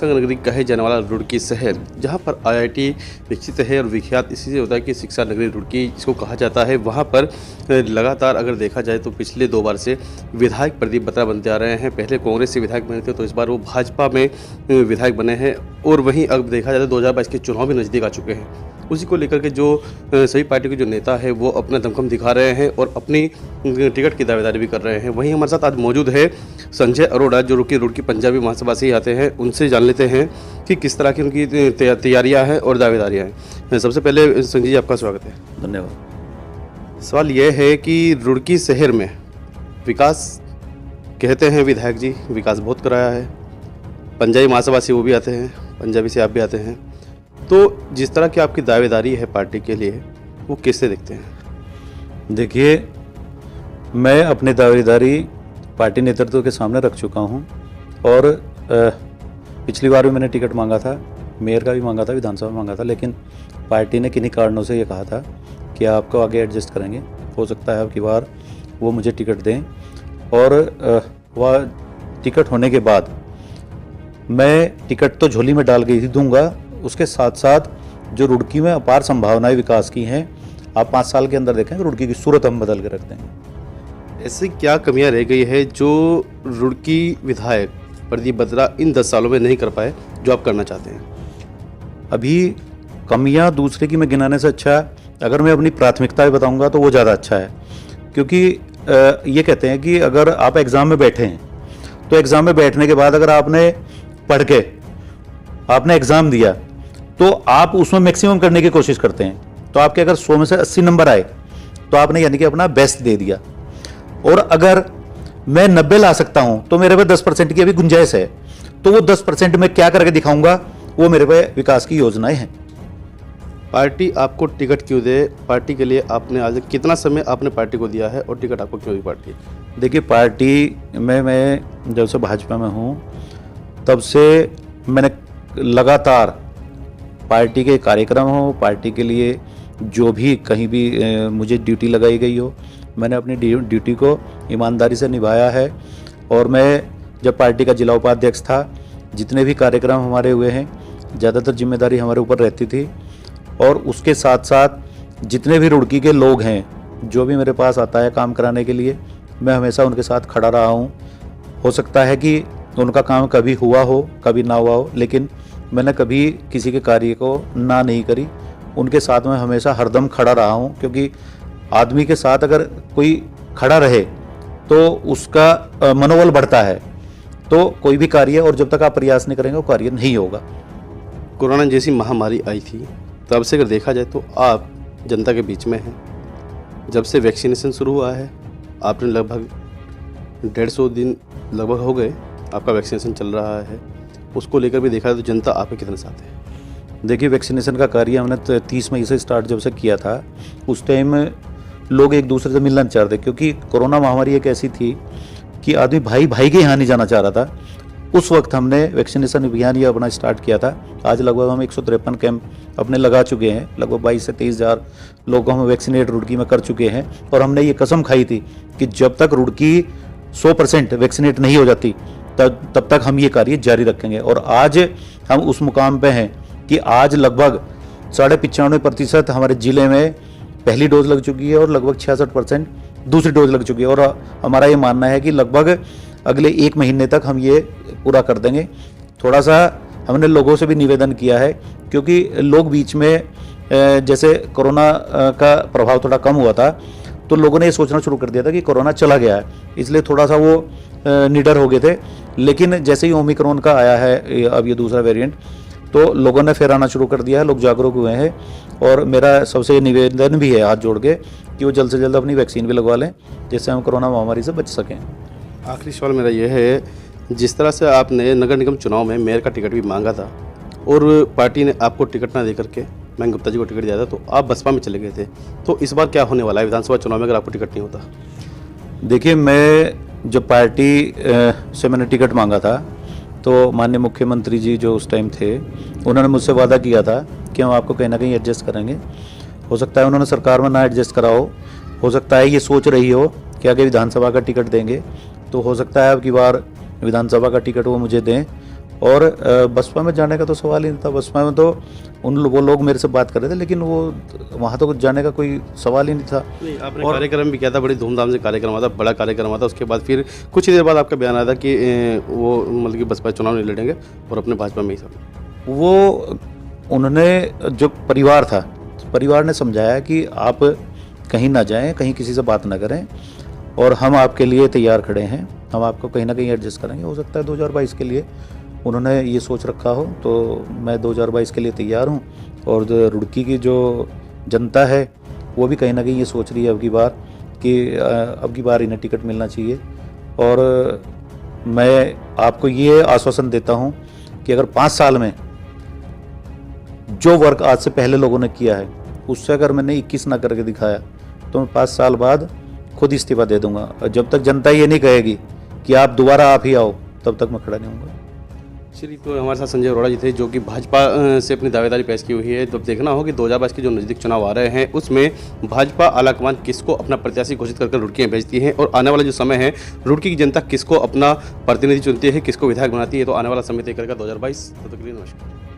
शिक्षा नगरी कहे जाने वाला रुड़की शहर, जहां पर आईआईटी विकसित है और विख्यात इसी से होता है कि शिक्षा नगरी रुड़की जिसको कहा जाता है, वहां पर लगातार अगर देखा जाए तो पिछले 2 बार से विधायक प्रदीप बत्रा बनते आ रहे हैं। पहले कांग्रेस से विधायक बने थे, तो इस बार वो भाजपा में विधायक बने हैं। और वहीं अब देखा जाए तो 2022 के चुनाव भी नज़दीक आ चुके हैं। उसी को लेकर के जो सभी पार्टी के जो नेता है वो अपना दमखम दिखा रहे हैं और अपनी टिकट की दावेदारी भी कर रहे हैं। वहीं हमारे साथ आज मौजूद है संजय अरोड़ा, जो रुड़की पंजाबी महासभा से ही आते हैं। उनसे जान लेते हैं कि किस तरह की उनकी तैयारियां हैं और दावेदारियां हैं। सबसे पहले संजय जी, आपका स्वागत है। धन्यवाद। सवाल यह है कि रुड़की शहर में विकास कहते हैं विधायक जी, विकास बहुत कराया है। पंजाबी महासभा से वो भी आते हैं, पंजाबी से आप भी आते हैं, तो जिस तरह की आपकी दावेदारी है पार्टी के लिए, वो कैसे देखते हैं? देखिए, मैं अपनी दावेदारी पार्टी नेतृत्व के सामने रख चुका हूं और पिछली बार भी मैंने टिकट मांगा था, मेयर का भी मांगा था, विधानसभा मांगा था, लेकिन पार्टी ने किन्हीं कारणों से ये कहा था कि आपको आगे एडजस्ट करेंगे। हो सकता है अब की बार वो मुझे टिकट दें और वह टिकट होने के बाद मैं टिकट तो झोली में डाल के ही दूंगा, उसके साथ साथ जो रुड़की में अपार संभावनाएं विकास की हैं, आप 5 साल के अंदर देखें रुड़की की सूरत हम बदल के रख देंगे। ऐसी क्या कमियां रह गई है जो रुड़की विधायक प्रदीप बत्रा इन 10 सालों में नहीं कर पाए, जो आप करना चाहते हैं? अभी कमियां दूसरे की मैं गिनाने से अच्छा है, अगर मैं अपनी प्राथमिकताएं बताऊंगा तो वो ज़्यादा अच्छा है। क्योंकि ये कहते हैं कि अगर आप एग्ज़ाम में बैठे हैं तो एग्ज़ाम में बैठने के बाद अगर आपने पढ़ के आपने एग्ज़ाम दिया तो आप उसमें मैक्सिमम करने की कोशिश करते हैं। तो आपके अगर 100 में से 80 नंबर आए तो आपने यानी कि अपना बेस्ट दे दिया। और अगर मैं 90 ला सकता हूं तो मेरे पे 10% की अभी गुंजाइश है, तो वो 10% में क्या करके दिखाऊंगा, वो मेरे पे विकास की योजनाएं हैं। पार्टी आपको टिकट क्यों दे? पार्टी के लिए आपने आज कितना समय आपने पार्टी को दिया है और टिकट आपको क्यों दी पार्टी? देखिए, पार्टी में मैं जब से भाजपा में हूँ तब से मैंने लगातार पार्टी के कार्यक्रम हो, पार्टी के लिए जो भी कहीं भी मुझे ड्यूटी लगाई गई हो, मैंने अपनी ड्यूटी को ईमानदारी से निभाया है। और मैं जब पार्टी का जिला उपाध्यक्ष था, जितने भी कार्यक्रम हमारे हुए हैं, ज़्यादातर जिम्मेदारी हमारे ऊपर रहती थी। और उसके साथ साथ जितने भी रुड़की के लोग हैं, जो भी मेरे पास आता है काम कराने के लिए, मैं हमेशा उनके साथ खड़ा रहा हूँ। हो सकता है कि उनका काम कभी हुआ हो, कभी ना हुआ हो, लेकिन मैंने कभी किसी के कार्य को ना नहीं करी। उनके साथ में हमेशा हरदम खड़ा रहा हूँ, क्योंकि आदमी के साथ अगर कोई खड़ा रहे तो उसका मनोबल बढ़ता है। तो कोई भी कार्य, और जब तक आप प्रयास नहीं करेंगे वो कार्य नहीं होगा। कोरोना जैसी महामारी आई थी, तब से अगर देखा जाए तो आप जनता के बीच में हैं। जब से वैक्सीनेशन शुरू हुआ है, आपने लगभग 150 दिन लगभग हो गए आपका वैक्सीनेशन चल रहा है, उसको लेकर भी देखा जाए तो जनता आपके कितने साथ है? देखिए, वैक्सीनेशन का कार्य हमने 30 मई से स्टार्ट जब से किया था, उस टाइम लोग एक दूसरे से मिलना चाह रहे थे, क्योंकि कोरोना महामारी एक ऐसी थी कि आदमी भाई भाई के यहाँ नहीं जाना चाह रहा था। उस वक्त हमने वैक्सीनेशन अभियान ये अपना स्टार्ट किया था। आज लगभग हम 153 कैंप अपने लगा चुके हैं, लगभग 22 से 23 हज़ार लोगों को हम वैक्सीनेट रुड़की में कर चुके हैं। और हमने ये कसम खाई थी कि जब तक रुड़की 100% वैक्सीनेट नहीं हो जाती तब तक हम ये कार्य जारी रखेंगे। और आज हम उस मुकाम पे हैं कि आज लगभग 95% हमारे ज़िले में पहली डोज लग चुकी है और लगभग 66% दूसरी डोज लग चुकी है। और हमारा ये मानना है कि लगभग अगले 1 महीने तक हम ये पूरा कर देंगे। थोड़ा सा हमने लोगों से भी निवेदन किया है, क्योंकि लोग बीच में जैसे कोरोना का प्रभाव थोड़ा कम हुआ था, तो लोगों ने ये सोचना शुरू कर दिया था कि कोरोना चला गया है, इसलिए थोड़ा सा वो निडर हो गए थे। लेकिन जैसे ही ओमिक्रॉन का आया है अब ये दूसरा वेरिएंट, तो लोगों ने फिर आना शुरू कर दिया है, लोग जागरूक हुए हैं। और मेरा सबसे निवेदन भी है हाथ जोड़ के कि वो जल्द से जल्द अपनी वैक्सीन भी लगवा लें, जिससे हम कोरोना महामारी से बच सकें। आखिरी सवाल मेरा यह है, जिस तरह से आपने नगर निगम चुनाव में मेयर का टिकट भी मांगा था और पार्टी ने आपको टिकट ना देकर के महेंद्र गुप्ता जी को टिकट दिया था, तो आप बसपा में चले गए थे, तो इस बार क्या होने वाला है विधानसभा चुनाव में अगर आपको टिकट नहीं होता? देखिए, मैं जब पार्टी से मैंने टिकट मांगा था तो माननीय मुख्यमंत्री जी जो उस टाइम थे, उन्होंने मुझसे वादा किया था कि हम आपको कहीं ना कहीं एडजस्ट करेंगे। हो सकता है उन्होंने सरकार में ना एडजस्ट करा हो सकता है ये सोच रही हो कि आगे विधानसभा का टिकट देंगे, तो हो सकता है अब की बार विधानसभा का टिकट वो मुझे दें और बसपा में जाने का तो सवाल ही नहीं था। बसपा में तो वो लोग मेरे से बात कर रहे थे, लेकिन वो वहाँ तो जाने का कोई सवाल ही नहीं था। नहीं, आपने कार्यक्रम भी किया था, बड़ी धूमधाम से कार्यक्रम हुआ था, बड़ा कार्यक्रम हुआ था। उसके बाद फिर कुछ ही देर बाद आपका बयान आया था कि वो मतलब कि बसपा चुनाव नहीं लड़ेंगे और अपने भाजपा में ही सब। वो उन्होंने जो परिवार था, परिवार ने समझाया कि आप कहीं ना जाएं, कहीं किसी से बात ना करें, और हम आपके लिए तैयार खड़े हैं, हम आपको कहीं ना कहीं एडजस्ट करेंगे। हो सकता है 2022 के लिए उन्होंने ये सोच रखा हो, तो मैं 2022 के लिए तैयार हूँ। और जो रुड़की की जो जनता है वो भी कहीं ना कहीं ये सोच रही है अब की बार इन्हें टिकट मिलना चाहिए। और मैं आपको ये आश्वासन देता हूँ कि अगर 5 साल में जो वर्क आज से पहले लोगों ने किया है उससे अगर मैंने 21 ना करके दिखाया तो मैं 5 साल बाद खुद इस्तीफा दे दूंगा। और जब तक जनता ये नहीं कहेगी कि आप दोबारा आप ही आओ, तब तक मैं खड़ा नहीं होऊंगा। चलिए, तो हमारे साथ संजय अरोड़ा जी थे, जो कि भाजपा से अपनी दावेदारी पेश की हुई है। तो अब देखना होगा कि 2022 के जो नज़दीक चुनाव आ रहे हैं उसमें भाजपा आलाकमान किसको अपना प्रत्याशी घोषित कर रुड़की में भेजती है, और आने वाला जो समय है रुड़की की जनता किसको अपना प्रतिनिधि चुनती है, किसको विधायक बनाती है, तो आने वाला समय तय करेगा 2022। तो नमस्कार।